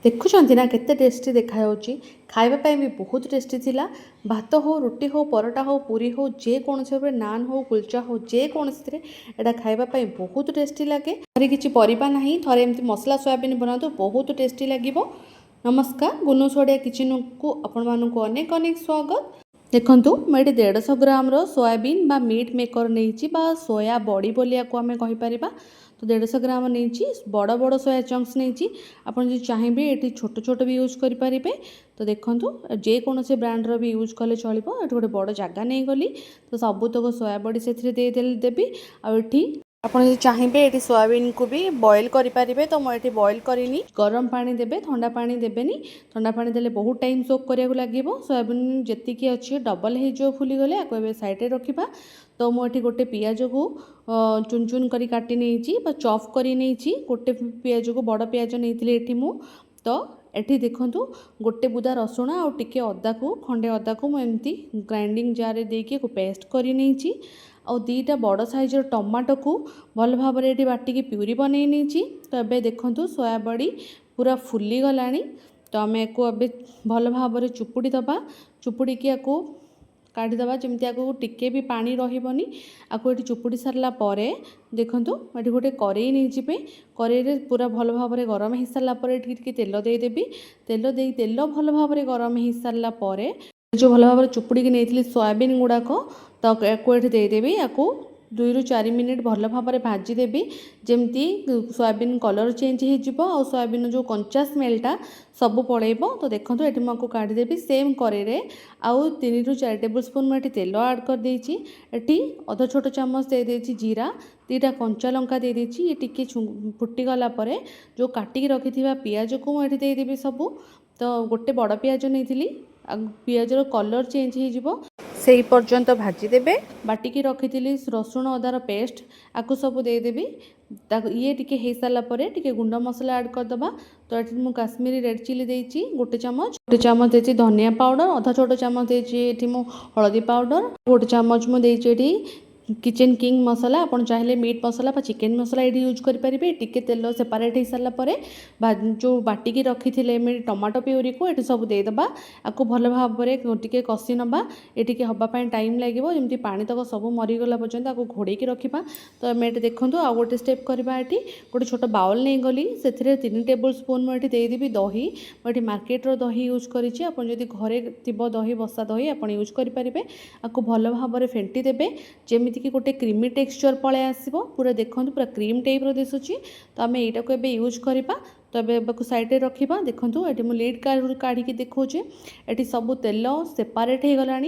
ଦେଖୁଛନ୍ତି ନା କେତେ ଟେଷ୍ଟି ଦେଖାଯାଉଛି। ଖାଇବା ପାଇଁ ବି ବହୁତ ଟେଷ୍ଟି ଥିଲା। ଭାତ ହଉ, ରୁଟି ହଉ, ପରଟା ହଉ, ପୁରୀ ହଉ, ଯେକୌଣସି ଭାବରେ ନାନ୍ ହଉ, କୁଲଚା ହଉ, ଯେକୌଣସିଥିରେ ଏଇଟା ଖାଇବା ପାଇଁ ବହୁତ ଟେଷ୍ଟି ଲାଗେ। ଘରେ କିଛି ପରିବା ନାହିଁ, ଥରେ ଏମିତି ମସଲା ସୋୟାବିନ୍ ବନାନ୍ତୁ, ବହୁତ ଟେଷ୍ଟି ଲାଗିବ। ନମସ୍କାର, ଗୁନୁସ୍ ଓଡ଼ିଆ କିଚେନକୁ ଆପଣମାନଙ୍କୁ ଅନେକ ଅନେକ ସ୍ୱାଗତ। ଦେଖନ୍ତୁ ମୁଁ ଏଠି 150 ଗ୍ରାମର ସୋୟାବିନ୍ ବା ମିଟ୍ ମେକର ନେଇଛି, ବା ସୋୟା ବଡ଼ି ବୋଲି ୟାକୁ ଆମେ କହିପାରିବା। तो 150 ग्राम नहीं बड़ बड़ सोया चंक्स नहीं आप चाहिए ये छोट छोट भी यूज करें। तो देखो जेकोसी ब्रांडर भी यूज कले चलो। ये गोटे बड़ जगह नहीं गली तो सबूतक सोया बड़ी से देवी आठी आपड़ चाहिए ये सोयाबीन को भी बॉयल करें। तो मुझे बॉयल करनी गरम पानी देवे, ठंडा पानी देवेनि। ठंडा पानी देले बहुत टाइम सोक कराया लगे। सोयाबीन जी अच्छी डबल हो फुलीगले आपको साइड रखा। तो मुझे गोटे पियाज को चुन चुन कर काटी नहीं चॉप कर नहीं गोटे पियाज को बड़ पियाज नहीं मु। तो एठी देखंतु गोटे बुदा रसुण आउ टिके अदा को खंडे अदा को मुझे ग्राइंडिंग जार देकी पेस्ट कर नहीं आउ दीटा बड़ साइजर टमाटो को भल भाव में बाटिकी प्यूरी बनई नहीं। तो ये देखंतु सोया बड़ी पूरा फुली गलानी। तो आम या भल भाव में चुपुड़ी दबा, चुपुड़ी की काढ़ीदे जमी आपको टिके भी पानी रही आपको ये चुपुड़ी सारा देखूँ ये गोटे कड़ई नहीं कड़ई पूरा भल भाव में गरम हो सारापर ये तेल देदेवी। तेल भल भाव में गरम हो सारापर जो भल भाव में चुपुड़ी की नहीं सोयाबीन गुड़ाक तो ये देदेवी। आपको 2 ରୁ 4 मिनिट भल भाव में भाजीदेवी जमती सोयाबीन कलर चेंज हो सोयाबीन जो कंचा स्मेलटा सब पड़ेब। तो देखो ये मुझे काढ़ीदेवी सेम कड़े आउ 3 ରୁ 4 टेबल स्पून मुझे तेल आड कर देती। ये अध छोट चामच दे देती जीरा, 2टा कंचा लंका दे देती। ये टिके फुटीगला जो काटिकी रखि पियाज को मुझे देदेवी सबू। तो गोटे बड़ पियाज नहीं पियाजर कलर चेंज हो से पर्यंत भाजीदेवे। बाटिकी रखी रसुण अदार पेस्ट आपको सब देदेवी। ये टिके हो सारापर टिके गुंड मसला ऐड करदे। तो ये मुझे काश्मीरी रेड चिली देती गोटे चामच देती धनिया पाउडर, अधा छोट चामच देती हलदी पाउडर, गोटे चामच मुझे किचन किंग मसला आप चाहिए मीट मसला बा चिकेन मसला ये यूज करेंगे। टिके तेल सेपारेट हो सारापर जो बाटिकी रखी टमाटो प्यूरी को ये सब देदेबा। आपको भल भाव में टिके कषि नवा। ये हवापाई टाइम लगे जमी पानी तक सब मरीगला पर्यंत आपको घोड़े रखा। तो आम ये देखूँ आउ गोटे स्टेप करवा। ये गोटे छोट बाउल नहीं गली से 3 टेबल स्पून मुझे देदेवी दही। मुझे मार्केटर दही यूज करी घरे थी दही बसा दही आप यूज करेंगे। आपको भल भाव में फेंटी देवे जमी कि गोटे क्रीमी टेक्सचर पलै आसो पूरा देखो पूरा क्रीम टाइप दिशुची। तो आम यहाँ को यूज करवा। तो ये साइड रखा। देखो ये मुझे लीड काढ़ी देखोचे ये सब तेल सेपारेट हो गला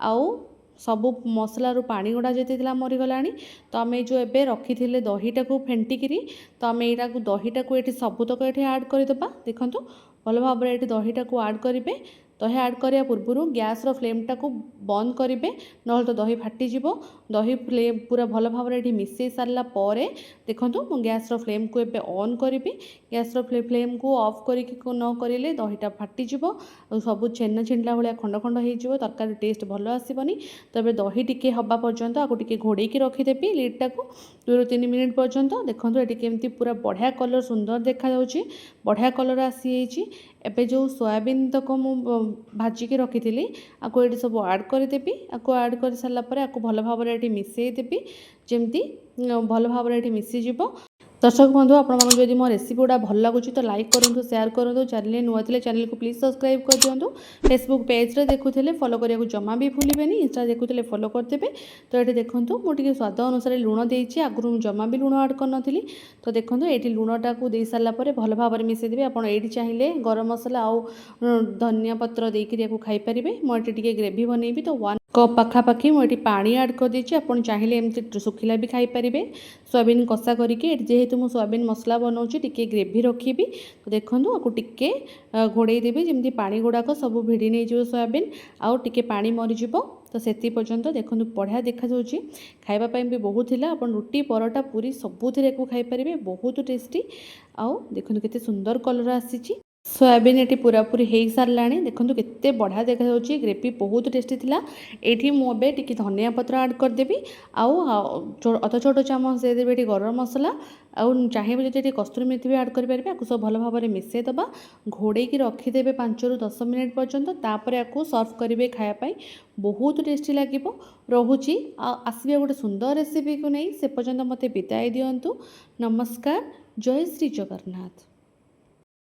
आउ सबू मसलार पानी गुड़ा जी मरीगला। तो आम जो ए रखी थे दहीटा को फेंटिकी तो आम यहाँ दहीटा को ये सबूतक ये आड करदे। देखो भल भाव में ये दहीटा को आड करेंगे। दही आड करने पूर्व गैस फ्लेमटा को बंद करेंगे ना तो दही फाटीज। दही फ्लेम पूरा भल भाव में मिसई सारापर देखो मु गैस फ्लेम को एबे ऑन करी। गैस फ्लेम को ऑफ करके न करें दहीटा फाटीज सब छेना छिंडला भाया खंड खंड हो तरकारी टेस्ट भल आसबनी। तो ये दही टिके हवा पर्यंत आपको टिके घोड़े रखीदेवी लीडटा को 2 ରୁ 3 मिनिट पर्यंत। देखो ये केमती पूरा बढ़िया कलर सुंदर देखा बढ़िया कलर आसी एबे जो सोयाबीन तक मु भाजिकी रखी थी आपको ये सब ऐड करदेवी। आपको ऐड कर सारापर आपको भल भाव में मिसईदेवी जमती भल भाव में मिसीज। दर्शक बंधु आपड़ी मो रेसिपी गुड़ा भल लगुच तो लाइक करूँ, शेयर करूँ। चैनल नुआ थे चैनल को प्लीज सब्सक्राइब कर दिंतु। फेसबुक पेज रे देखुले फॉलो करिया को जमा भी भूलिबेनी। Insta देखुले follow करदेबे। तो ये देखूँ मुझे स्वाद अनुसार लुण देती आगुरी जमा भी लुण ऐड करनी। तो देखो ये लुणटा को दे सारापर भल भाव में मिसईदेवी। आपड़ ये चाहिए गरम मसला आउ धनिया पत्र देकर खाईपारे। मुझे ग्रेवी बनईबी तो 1 कप पाखापाखि मुझे पानी ऐड कर देती। आप चाहिए एमती सुखिला भी खाईपारे सोयाबीन कषा करके। जेहेतु मुझे सोयाबीन मसला बनाऊँगी टिके ग्रेवी रखी। तो देखो आपको टिके घोड़े देवी जमी पानी गुड़ाक सब भिड़ी नहीं सोयाबीन आउ टिके पानी मरीज। तो से पर्यंत देखो बढ़िया देखा खावाई भी बहुत थिला। आप रुटी परोटा पूरी सबुथ खाईपारे बहुत टेस्टी। आउ देखो केते सुंदर कलर आसी। सोयाबीन ये पूरापूरी हो सारा देखो केते बढ़िया देखा ग्रेवी बहुत टेस्टी थिला। एठी मु एबे टिके धनिया पत्र ऐड करदेवी आउ अध छोट चामच देदेवी गरम मसला आउ चाहिए जब कस्तूरी मेथी भी ऐड करेंगे आपको सब भल भाव में मिसेदबा घोड़े की रखिदे 5 ରୁ 10 मिनिट पर्यंत तापर आपको सर्व करेंगे खायापाई बहुत टेस्टी लगे रोचे आसवे गोटे सुंदर रेसिपी को नहीं से पर्यंत मत विदाय दिंतु। नमस्कार। जय श्री जगन्नाथ।